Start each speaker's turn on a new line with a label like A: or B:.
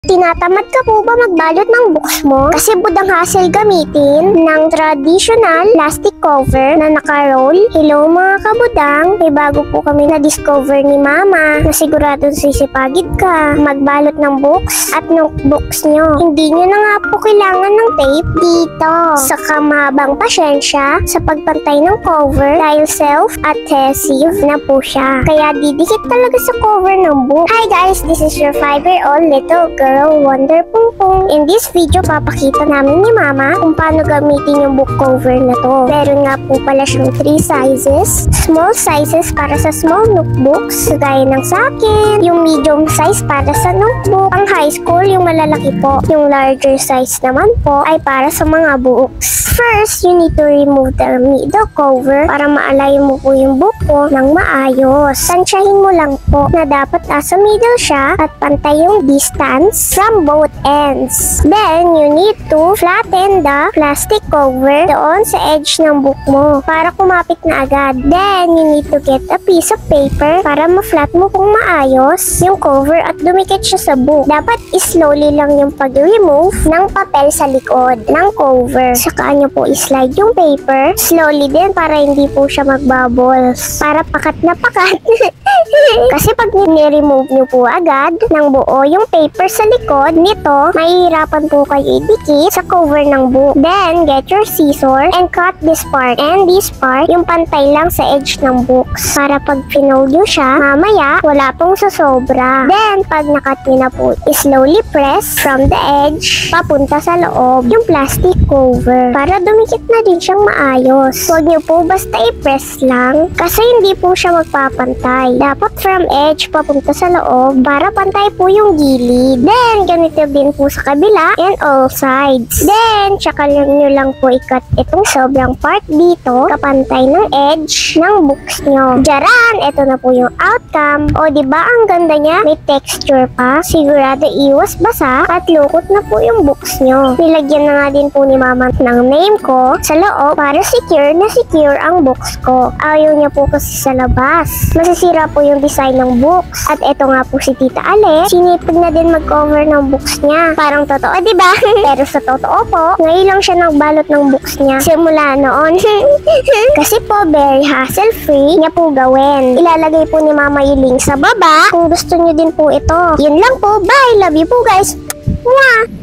A: Tinatamad ka po ba magbalot ng books mo? Kasi budang hassle gamitin ng traditional plastic cover na naka-roll? Hello mga kabudang, may bago po kami na-discover ni Mama na siguradong sisipagid ka magbalot ng books at notebooks nyo. Hindi nyo na nga po kailangan ng tape dito. Sa kamabang pasyensya sa pagpantay ng cover dahil self-adhesive na po siya. Kaya didikit talaga sa cover ng book. Hi guys, this is your 5-year-old little girl Wonder Pung Pung. In this video, papakita namin ni Mama kung paano gamitin yung book cover na to. Meron nga po pala siyang 3 sizes. Small sizes para sa small notebooks, gaya ng sa akin. Yung medium size para sa notebook. Ang high school, yung malalaki po. Yung larger size naman po ay para sa mga books. First, you need to remove the middle cover para maalay mo po yung book po ng maayos. Tansyahin mo lang po na dapat nasa middle siya at pantay yung distance from both ends. Then, you need to flatten the plastic cover doon sa edge ng book mo para kumapit na agad. Then, you need to get a piece of paper para ma-flat mo pong maayos yung cover at dumikit siya sa book. Dapat slowly lang yung pag-remove ng papel sa likod ng cover. Saka nyo po i-slide yung paper slowly din para hindi po siya magbubbles. Para pakat na pakat. Kasi pag ni-remove nyo po agad ng buo yung paper sa likod nito, mahihirapan po kayo idikit sa cover ng book. Then, get your scissor and cut this part. And this part, yung pantay lang sa edge ng books. Para pag pinold nyo siya, mamaya, wala pong sasobra. Then, pag nakat nyo na po, slowly press from the edge, papunta sa loob, yung plastic cover. Para dumikit na din siyang maayos. Huwag nyo po basta i-press lang, kasi hindi po siya magpapantay. Dapat from edge, papunta sa loob, para pantay po yung gilid. Then, ganito din po sa kabila and all sides. Then, tsaka nyo lang po ikat itong sobrang part dito, kapantay ng edge ng books nyo. Diyaran, ito na po yung outcome. O, diba ang ganda niya? May texture pa. Sigurado iwas basa at lukot na po yung books nyo. Nilagyan na nga din po ni Mama ng name ko sa loob para secure na secure ang books ko. Ayaw niya po kasi sa labas. Masisira po yung design ng books. At ito nga po si Tita Ale, sinipag na din mag-cover ng books niya. Parang totoo, diba? Pero sa totoo po, ngayon lang siya nagbalot ng books niya. Simula noon. Kasi po, very hassle-free niya po gawin. Ilalagay po ni Mama yung link sa baba kung gusto niyo din po ito. Yun lang po. Bye! Love you po guys! Mwah!